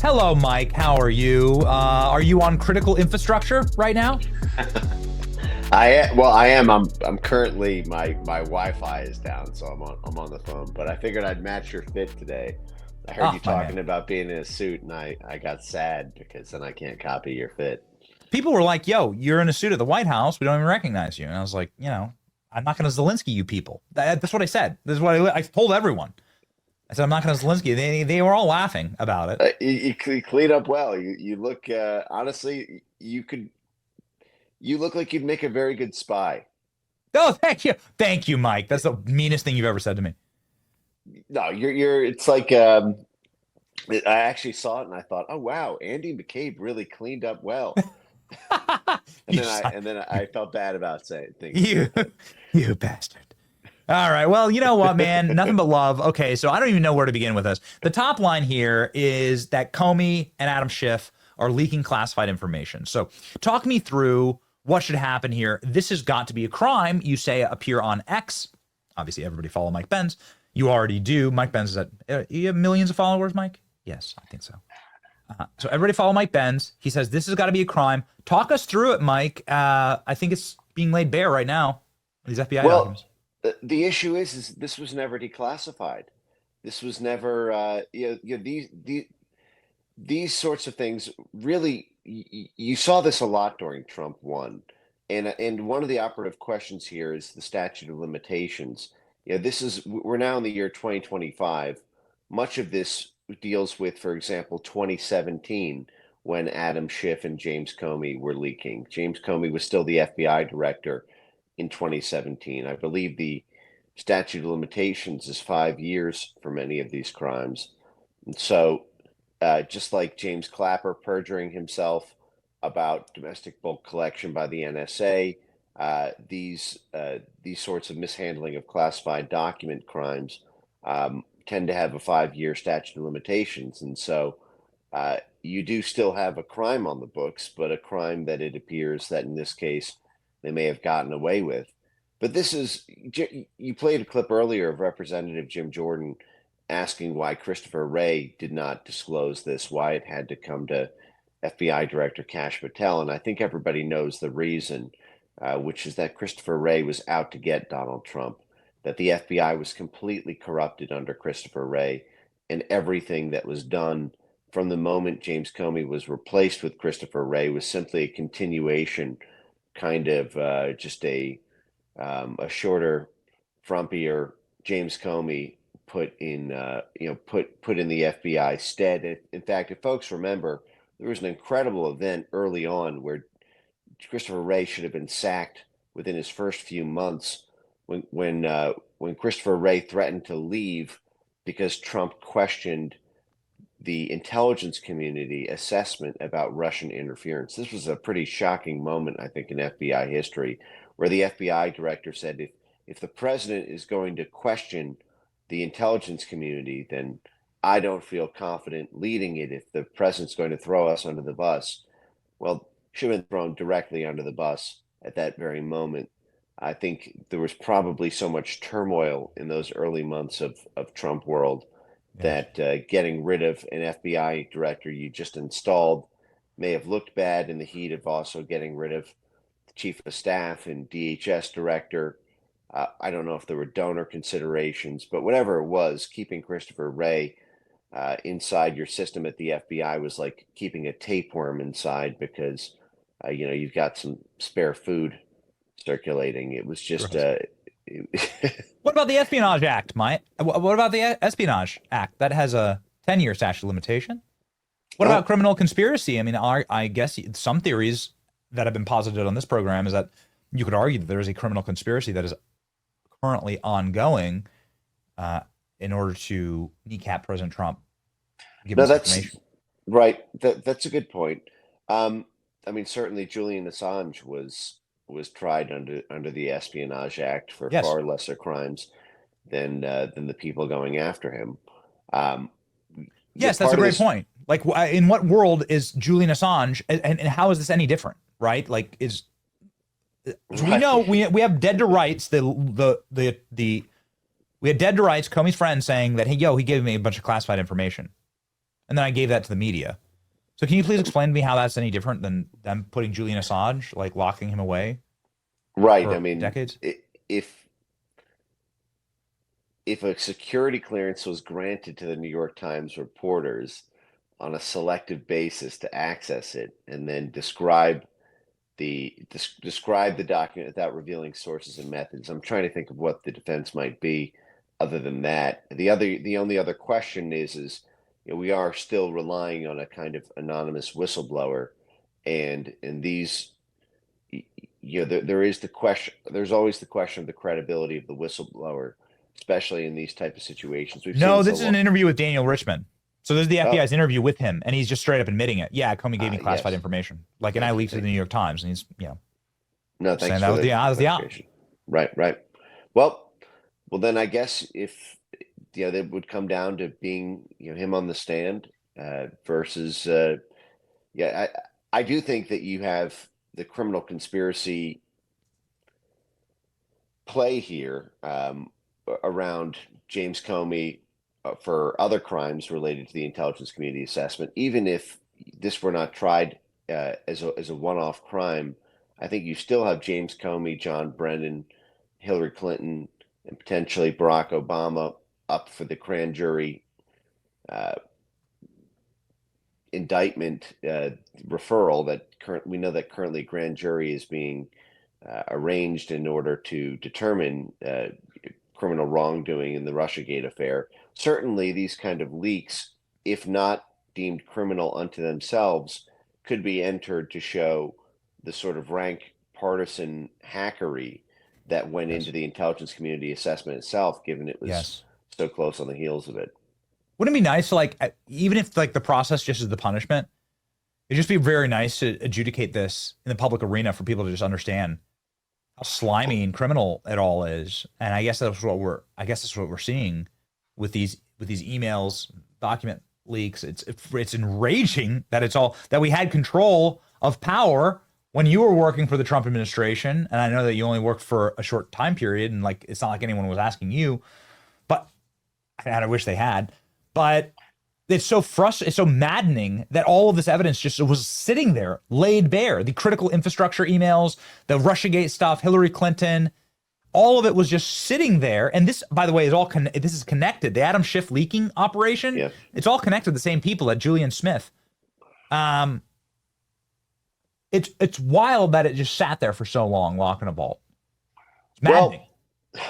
Hello, Mike. How are you? Are you on critical infrastructure right now? I am. I'm currently my Wi-Fi is down, so I'm on the phone. But I figured I'd match your fit today. I heard you Oh, my man. talking about being in a suit, and I got sad because then I can't copy your fit. People were like, yo, you're in a suit at the White House. We don't even recognize you. And I was like, I'm not going to Zelensky you people. That's what I said. This is what I told everyone. I said, I'm not going to Zelensky. They were all laughing about it. You clean up well. You look honestly. You look like you'd make a very good spy. Oh, thank you. Thank you, Mike. That's the meanest thing you've ever said to me. No, you're. It's like I actually saw it and I thought, oh wow, Andy McCabe really cleaned up well. And you, then I son- and then I felt bad about saying thinking you, that. you bastard. All right. Well, you know what, man? Nothing but love. Okay, so I don't even know where to begin with this. The top line here is that Comey and Adam Schiff are leaking classified information. So talk me through what should happen here. This has got to be a crime. You say appear on X. Obviously, everybody follow Mike Benz. You already do. Mike Benz is at, you have millions of followers, Mike? Yes, I think so. So everybody follow Mike Benz. He says this has got to be a crime. Talk us through it, Mike. I think it's being laid bare right now. These FBI Well, documents. the issue is this was never declassified. This was never these sorts of things really you saw this a lot during Trump 1. And one of the operative questions here is the statute of limitations. This is we're now in the year 2025. Much of this deals with, for example, 2017 when Adam Schiff and James Comey were leaking. James Comey was still the FBI director in 2017. I believe the statute of limitations is 5 years for many of these crimes. And so just like James Clapper perjuring himself about domestic bulk collection by the NSA, these sorts of mishandling of classified document crimes tend to have a 5 year statute of limitations, and so you do still have a crime on the books, but a crime that it appears that in this case they may have gotten away with. But this is you played a clip earlier of Representative Jim Jordan asking why Christopher Wray did not disclose this, why it had to come to FBI Director Kash Patel. And I think everybody knows the reason, which is that Christopher Wray was out to get Donald Trump, that the FBI was completely corrupted under Christopher Wray, and everything that was done from the moment James Comey was replaced with Christopher Wray was simply a continuation, kind of just a shorter, frumpier James Comey put in put in the FBI stead. In fact, if folks remember, there was an incredible event early on where Christopher Wray should have been sacked within his first few months when Christopher Wray threatened to leave because Trump questioned the intelligence community assessment about Russian interference. This was a pretty shocking moment, I think, in FBI history, where the FBI director said, if the president is going to question the intelligence community, then I don't feel confident leading it if the president's going to throw us under the bus. Well, should have been thrown directly under the bus at that very moment. I think there was probably so much turmoil in those early months of Trump world Yes. that getting rid of an FBI director you just installed may have looked bad in the heat of also getting rid of the chief of staff and DHS director. I don't know if there were donor considerations, but whatever it was, keeping Christopher Wray inside your system at the FBI was like keeping a tapeworm inside because you've got some spare food circulating. It was just Gross. What about the Espionage Act, Mike? What about the Espionage Act? That has a 10-year statute of limitation. What about well, criminal conspiracy? I mean, I guess some theories that have been posited on this program is that you could argue that there is a criminal conspiracy that is currently ongoing in order to kneecap President Trump, give no, us that's information. right. That's a good point. I mean, certainly Julian Assange was tried under the Espionage Act for Yes. far lesser crimes than the people going after him. Um, Yes, that's a Part of great this, point. Like, in what world is Julian Assange, and how is this any different, right? Like, we right? know we have dead to rights we had dead to rights Comey's friend saying that, hey, yo, he gave me a bunch of classified information. and then I gave that to the media. So can you please explain to me how that's any different than them putting Julian Assange, like locking him away Right. I for mean, decades? if if a security clearance was granted to the New York Times reporters on a selective basis to access it and then describe the document without revealing sources and methods. I'm trying to think of what the defense might be other than that. The only other question is we are still relying on a kind of anonymous whistleblower, and in these there is the question. There's always the question of the credibility of the whistleblower, especially in these type of situations. We've seen No, this a this is an lot. interview with Daniel Richman. So this is the Oh, FBI's interview with him, and he's just straight up admitting it. Yeah, Comey gave me classified yes. information. Like, and I Thank you. leaked it to the New York Times, and he's, No, thanks saying that for was the that was the op. clarification. Right, right. Well, then I guess if that would come down to being him on the stand versus yeah, I do think that you have the criminal conspiracy play here around James Comey for other crimes related to the intelligence community assessment. Even if this were not tried as a one-off crime, I think you still have James Comey, John Brennan, Hillary Clinton, and potentially Barack Obama up for the grand jury uh, indictment referral. That we know that currently grand jury is being arranged in order to determine criminal wrongdoing in the Russiagate affair. Certainly, these kind of leaks, if not deemed criminal unto themselves, could be entered to show the sort of rank partisan hackery that went into Yes. the intelligence community assessment itself, given it was Yes. so close on the heels of it. Wouldn't it be nice to, like, even if like the process just is the punishment, it'd just be very nice to adjudicate this in the public arena for people to just understand how slimy and criminal it all is. And I guess that's what we're seeing with these emails, document leaks. It's enraging that we had control of power when you were working for the Trump administration. And I know that you only worked for a short time period, and like it's not like anyone was asking you, but I wish they had. But it's so frustrating, it's so maddening that all of this evidence just was sitting there, laid bare. The critical infrastructure emails, the Russiagate stuff, Hillary Clinton, all of it was just sitting there. And this, by the way, this is connected. The Adam Schiff leaking operation, Yeah. it's all connected to the same people at Julian Smith. It's wild that it just sat there for so long, locked in a vault. It's maddening. Well,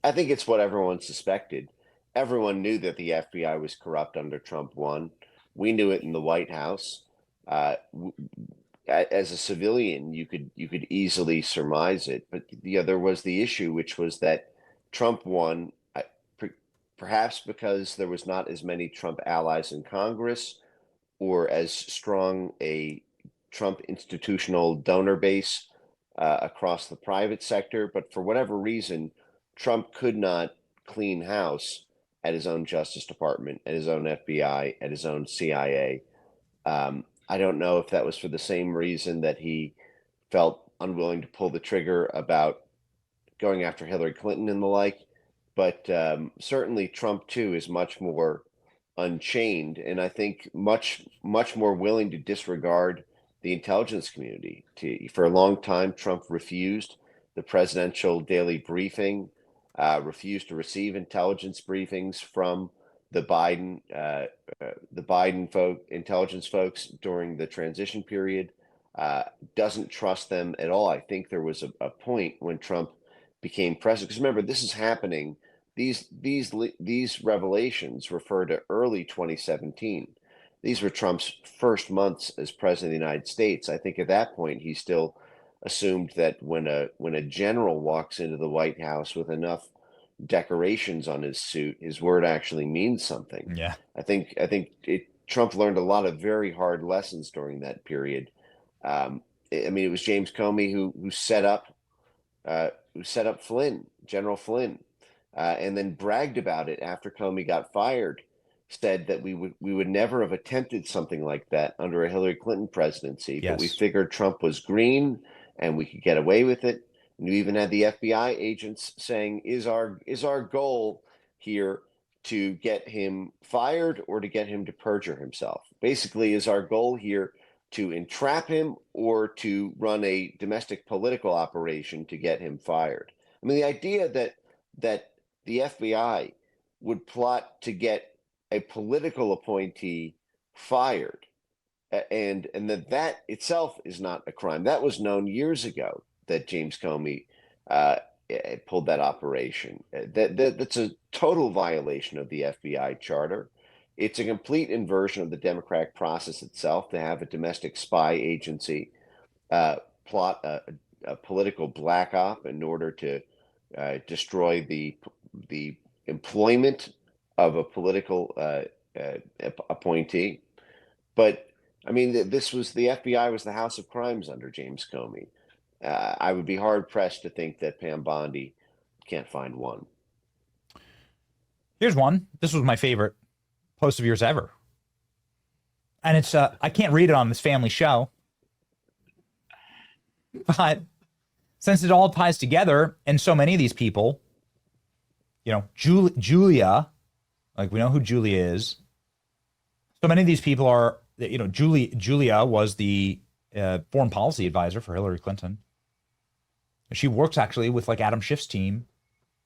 I think it's what everyone suspected. Everyone knew that the FBI was corrupt under Trump 1. We knew it in the White House. As a civilian, you could easily surmise it. But there was the issue, which was that Trump won, perhaps because there was not as many Trump allies in Congress or as strong a Trump institutional donor base across the private sector. But for whatever reason, Trump could not clean house at his own Justice Department, at his own FBI, at his own CIA. I don't know if that was for the same reason that he felt unwilling to pull the trigger about going after Hillary Clinton and the like, but certainly Trump too is much more unchained, and I think much more willing to disregard the intelligence community. For a long time, Trump refused the presidential daily briefing, refused to receive intelligence briefings from the Biden intelligence folks during the transition period. Doesn't trust them at all. I think there was a point when Trump became president, because remember, this is happening. These revelations refer to early 2017. These were Trump's first months as president of the United States. I think at that point he still assumed that when a general walks into the White House with enough decorations on his suit, his word actually means something. Yeah. I think Trump learned a lot of very hard lessons during that period. I mean, it was James Comey who set up General Flynn, and then bragged about it after Comey got fired. Said that we would never have attempted something like that under a Hillary Clinton presidency, but we Yes. figured Trump was green and we could get away with it. And you even had the FBI agents saying, "Is our goal here to get him fired or to get him to perjure himself? Basically, is our goal here to entrap him or to run a domestic political operation to get him fired? I mean, the idea that the FBI would plot to get a political appointee fired, and that itself is not a crime. That was known years ago that James Comey pulled that operation. That's a total violation of the FBI charter. It's a complete inversion of the democratic process itself to have a domestic spy agency plot a political black op in order to destroy the employment of a political appointee. But I mean, this was the FBI was the house of crimes under James Comey. I would be hard pressed to think that Pam Bondi can't find one. Here's one. This was my favorite post of yours ever. And it's I can't read it on this family show. But since it all ties together, and so many of these people, you know, Julia, like we know who Julia is. So many of these people are, you know, Julia was the foreign policy advisor for Hillary Clinton. She works actually with like Adam Schiff's team.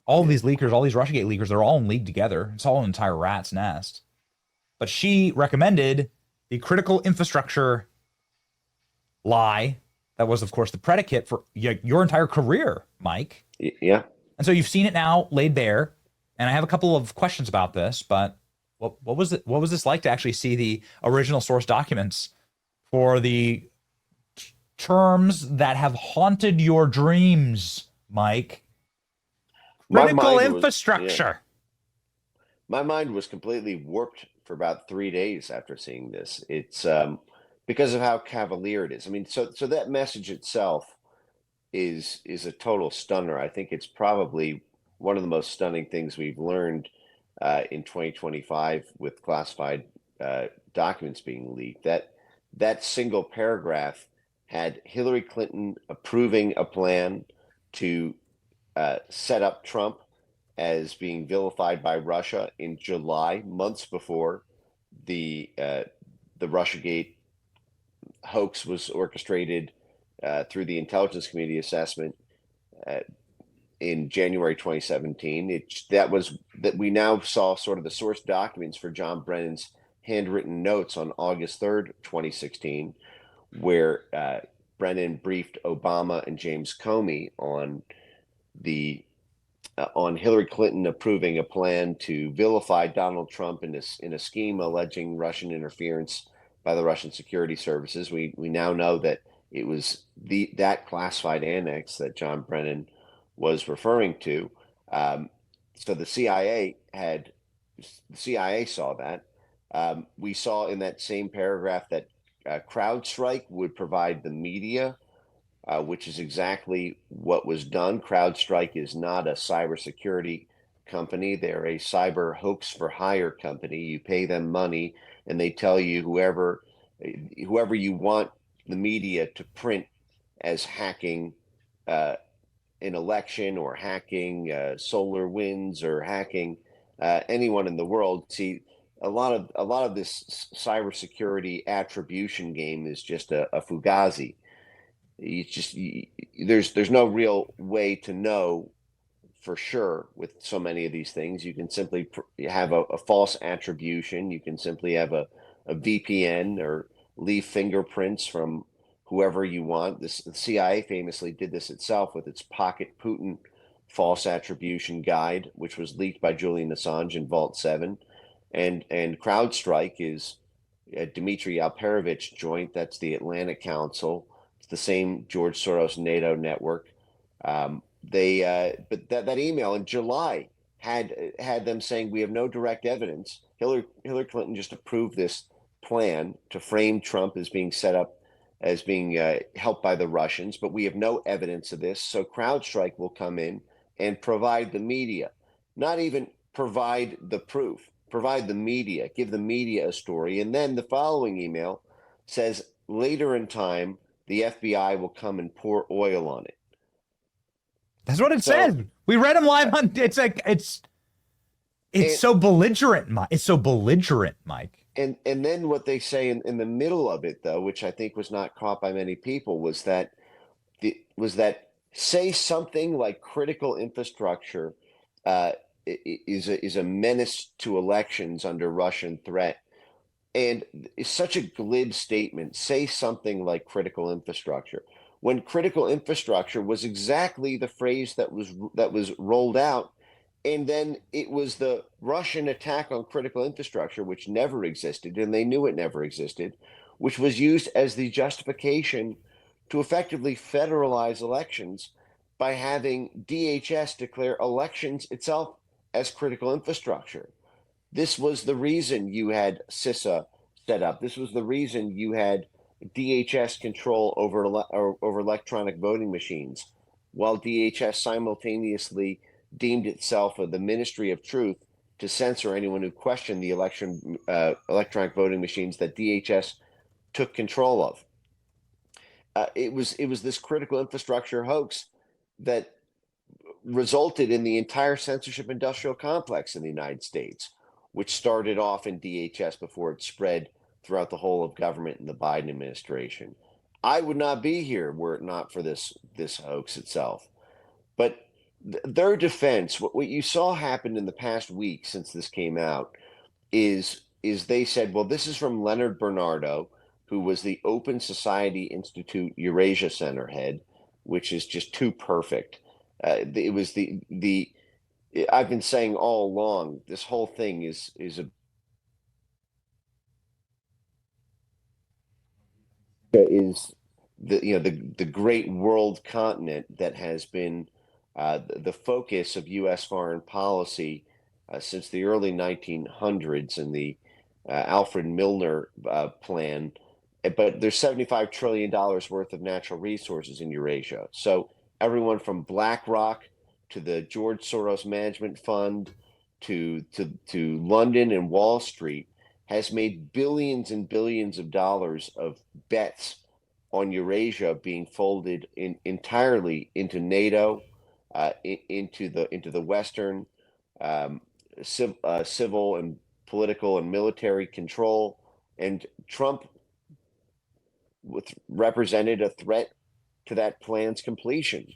All of these leakers, all these Russiagate leakers, they're all in league together. It's all an entire rat's nest. But she recommended the critical infrastructure lie that was, of course, the predicate for your entire career, Mike. Yeah. And so you've seen it now laid bare. And I have a couple of questions about this, but what was it? What was this like to actually see the original source documents for the terms that have haunted your dreams, Mike? Critical infrastructure. My mind was completely warped for about 3 days after seeing this. It's because of how cavalier it is. I mean, so that message itself is a total stunner. I think it's probably one of the most stunning things we've learned in 2025 with classified documents being leaked. That single paragraph had Hillary Clinton approving a plan to set up Trump as being vilified by Russia in July, months before the Russiagate hoax was orchestrated through the Intelligence Committee assessment in January 2017. That we now saw sort of the source documents for John Brennan's handwritten notes on August 3rd, 2016, where Brennan briefed Obama and James Comey on Hillary Clinton approving a plan to vilify Donald Trump in a scheme alleging Russian interference by the Russian security services. We now know that it was that classified annex that John Brennan was referring to. So the CIA saw that. We saw in that same paragraph that CrowdStrike would provide the media, which is exactly what was done. CrowdStrike is not a cybersecurity company. They're a cyber hoax for hire company. You pay them money and they tell you whoever you want the media to print as hacking an election or hacking solar winds or hacking anyone in the world. See, a lot of this cybersecurity attribution game is just a fugazi. There's no real way to know for sure with so many of these things. You can simply have a false attribution. You can simply have a VPN or leave fingerprints from whoever you want. The CIA famously did this itself with its Pocket Putin false attribution guide, which was leaked by Julian Assange in Vault 7. And CrowdStrike is a Dmitry Alperovitch joint. That's the Atlantic Council. It's the same George Soros NATO network. But that email in July had them saying we have no direct evidence. Hillary Clinton just approved this plan to frame Trump as being set up as being helped by the Russians, but we have no evidence of this. So CrowdStrike will come in and provide the media, not even provide the proof, provide the media, give the media a story. And then the following email says later in time, the FBI will come and pour oil on it. That's what it said. We read them live on. It's like It's And so belligerent, Mike. It's so belligerent, Mike. and then what they say in the middle of it, though, which I think was not caught by many people, was that say something like critical infrastructure uh, is a menace to elections under Russian threat. And it's such a glib statement. Say something like critical infrastructure, when critical infrastructure was exactly the phrase that was rolled out, and then it was the Russian attack on critical infrastructure, which never existed, and they knew it never existed, which was used as the justification to effectively federalize elections by having DHS declare elections itself as critical infrastructure. This was the reason you had CISA set up. This was the reason you had DHS control over electronic voting machines, while DHS simultaneously deemed itself the Ministry of Truth to censor anyone who questioned the electronic voting machines that DHS took control of. It was this critical infrastructure hoax that resulted in the entire censorship industrial complex in the United States, which started off in DHS before it spread throughout the whole of government in the Biden administration. I would not be here were it not for this hoax itself. But their defense, what you saw happen in the past week since this came out, is they said, well, this is from Leonard Bernardo, who was the Open Society Institute Eurasia Center head, which is just too perfect. It was the I've been saying all along, this whole thing is the great world continent that has been the focus of U.S. foreign policy since the early 1900s and the Alfred Milner plan. But there's $75 trillion worth of natural resources in Eurasia. So everyone from BlackRock to the George Soros Management Fund to London and Wall Street has made billions and billions of dollars of bets on Eurasia being folded entirely into NATO, into the Western civil and political and military control. And Trump represented a threat to that plan's completion.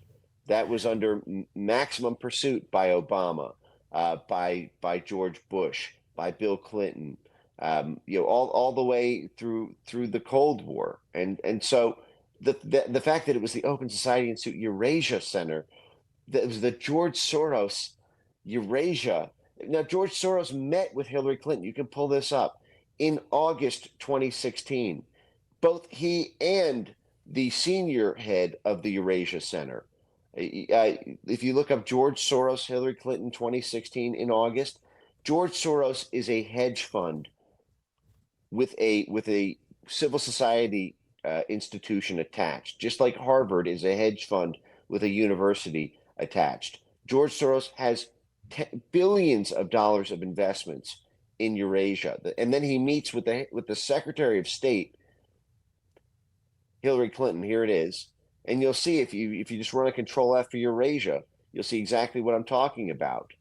That was under maximum pursuit by Obama, by George Bush, by Bill Clinton, all the way through the Cold War, and so the fact that it was the Open Society Institute Eurasia Center, that was the George Soros Eurasia. Now, George Soros met with Hillary Clinton. You can pull this up in August 2016. Both he and the senior head of the Eurasia Center. If you look up George Soros, Hillary Clinton 2016 in August, George Soros is a hedge fund with a civil society institution attached, just like Harvard is a hedge fund with a university attached. George Soros has billions of dollars of investments in Eurasia, and then he meets with the Secretary of State, Hillary Clinton. Here it is, and you'll see if you just run a Control F for Eurasia, you'll see exactly what I'm talking about.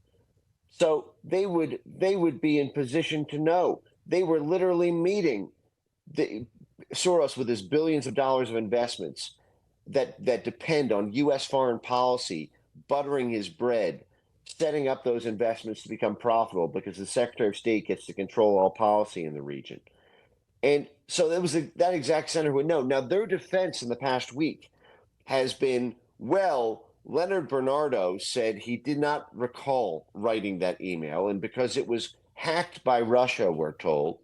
So they would be in position to know. They were literally meeting Soros with his billions of dollars of investments that depend on U.S. foreign policy, buttering his bread, setting up those investments to become profitable because the Secretary of State gets to control all policy in the region. And so it was that exact center who would know. Now, their defense in the past week has been, well, Leonard Bernardo said he did not recall writing that email, and because it was hacked by Russia, we're told,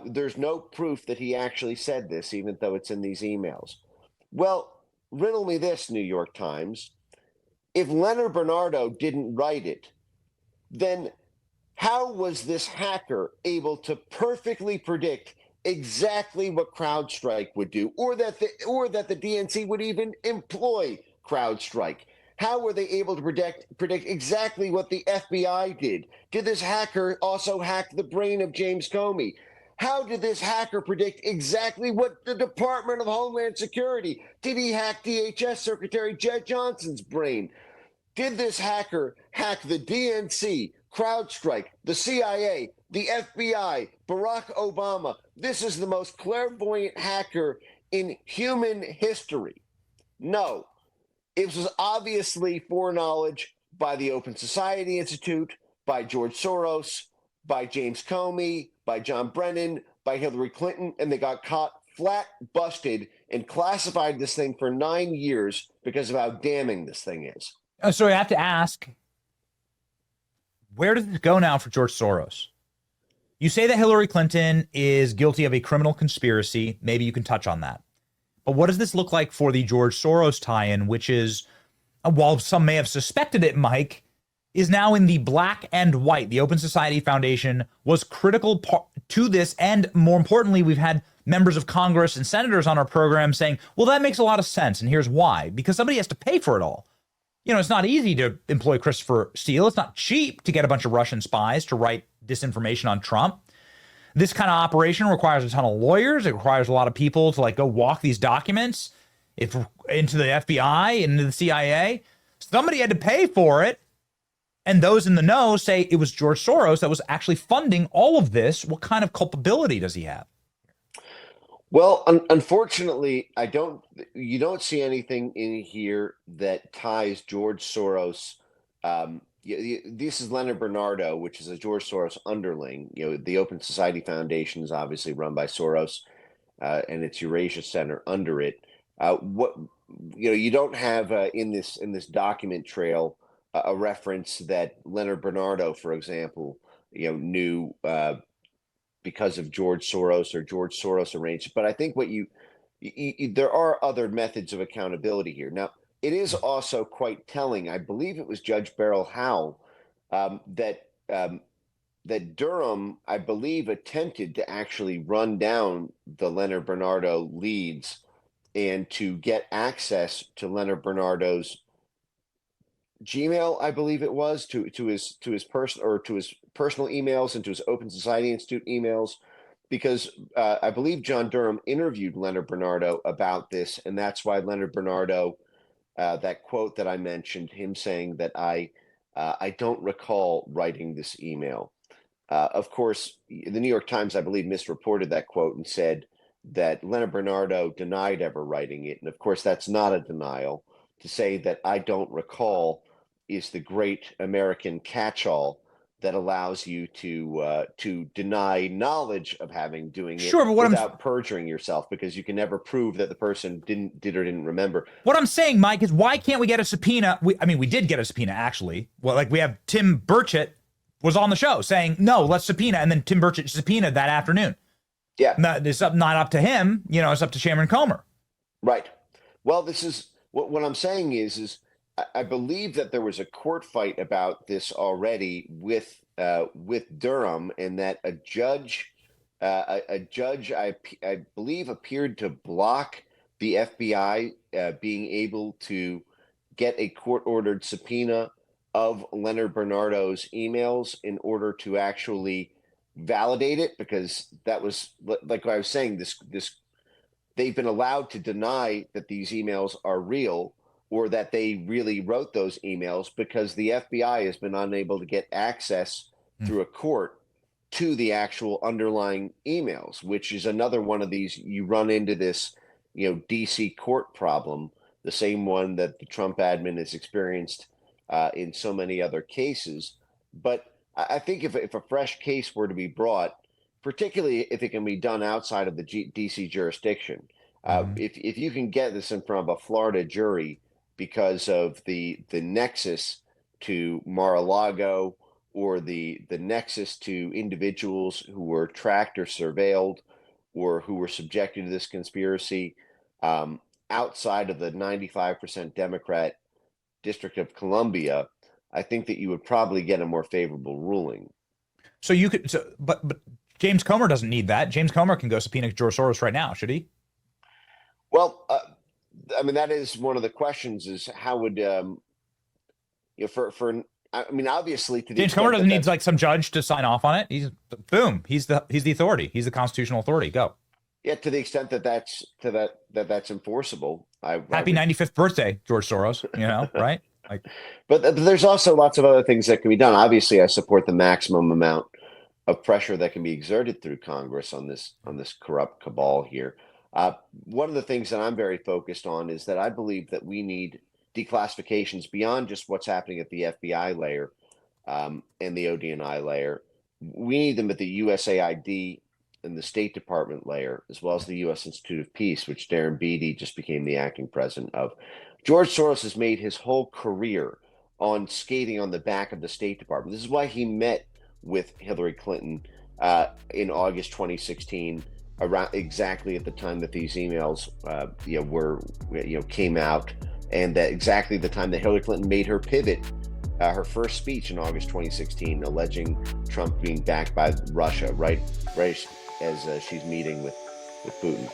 there's no proof that he actually said this, even though it's in these emails. Well, riddle me this, New York Times. If Leonard Bernardo didn't write it, then how was this hacker able to perfectly predict exactly what CrowdStrike would do, or that the DNC would even employ CrowdStrike? How were they able to predict exactly what the FBI did? Did this hacker also hack the brain of James Comey? How did this hacker predict exactly what the Department of Homeland Security? Did he hack DHS Secretary Jed Johnson's brain? Did this hacker hack the DNC, CrowdStrike, the CIA, the FBI, Barack Obama. This is the most clairvoyant hacker in human history. No, it was obviously foreknowledge by the Open Society Institute, by George Soros, by James Comey, by John Brennan, by Hillary Clinton, and they got caught flat busted and classified this thing for 9 years because of how damning this thing is. So I have to ask, where does it go now for George Soros? You say that Hillary Clinton is guilty of a criminal conspiracy. Maybe you can touch on that. But what does this look like for the George Soros tie-in, which is, while some may have suspected it, Mike, is now in the black and white. The Open Society Foundation was critical to this. And more importantly, we've had members of Congress and senators on our program saying, well, that makes a lot of sense. And here's why. Because somebody has to pay for it all. You know, it's not easy to employ Christopher Steele. It's not cheap to get a bunch of Russian spies to write disinformation on Trump. This kind of operation requires a ton of lawyers. It requires a lot of people to go walk these documents into the FBI and into the CIA. Somebody had to pay for it. And those in the know say it was George Soros that was actually funding all of this. What kind of culpability does he have? Well, unfortunately, you don't see anything in here that ties George Soros. This is Leonard Bernardo, which is a George Soros underling. The Open Society Foundation is obviously run by Soros, and its Eurasia Center under it. You don't have in this document trail a reference that Leonard Bernardo, for example, knew because of George Soros or George Soros arranged. But I think there are other methods of accountability here. Now, it is also quite telling. I believe it was Judge Beryl Howell that Durham, I believe, attempted to actually run down the Leonard Bernardo leads and to get access to Leonard Bernardo's Gmail, I believe it was, to his personal emails and to his Open Society Institute emails, because I believe John Durham interviewed Leonard Bernardo about this, and that's why Leonard Bernardo, that quote that I mentioned, him saying that I don't recall writing this email. Of course, the New York Times, I believe, misreported that quote and said that Leonard Bernardo denied ever writing it, and of course, that's not a denial. To say that I don't recall is the great American catch-all that allows you to deny knowledge of doing it, but without perjuring yourself, because you can never prove that the person did or didn't remember. What I'm saying, Mike, is why can't we get a subpoena? We did get a subpoena, actually. Well, we have Tim Burchett was on the show saying, no, let's subpoena, and then Tim Burchett subpoenaed that afternoon. Yeah. It's not up to him, it's up to Chairman Comer. Right. Well, this is what I'm saying is I believe that there was a court fight about this already with Durham, and that a judge I believe appeared to block the FBI being able to get a court-ordered subpoena of Leonard Bernardo's emails in order to actually validate it, because that was, like I was saying, this they've been allowed to deny that these emails are real or that they really wrote those emails, because the FBI has been unable to get access through a court to the actual underlying emails, which is another one of these. You run into this, DC court problem, the same one that the Trump admin has experienced in so many other cases. But I think if a fresh case were to be brought, particularly if it can be done outside of the DC jurisdiction, if you can get this in front of a Florida jury because of the nexus to Mar-a-Lago, or the nexus to individuals who were tracked or surveilled or who were subjected to this conspiracy outside of the 95% Democrat District of Columbia, I think that you would probably get a more favorable ruling. So you could, but James Comer doesn't need that. James Comer can go subpoena George Soros right now, should he? Well, that is one of the questions: is how would obviously, to James Comer doesn't need some judge to sign off on it. He's the authority. He's the constitutional authority. Go. Yeah, to the extent that that's enforceable. Happy 95th birthday, George Soros. Right? Like, But there's also lots of other things that can be done. Obviously, I support the maximum amount of pressure that can be exerted through Congress on this corrupt cabal here. One of the things that I'm very focused on is that I believe that we need declassifications beyond just what's happening at the FBI layer and the ODNI layer. We need them at the USAID and the State Department layer, as well as the U.S. Institute of Peace, which Darren Beattie just became the acting president of. George Soros has made his whole career on skating on the back of the State Department. This is why he met with Hillary Clinton in August 2016, around exactly at the time that these emails came out, and that exactly the time that Hillary Clinton made her pivot, her first speech in August 2016, alleging Trump being backed by Russia, right as she's meeting with Putin.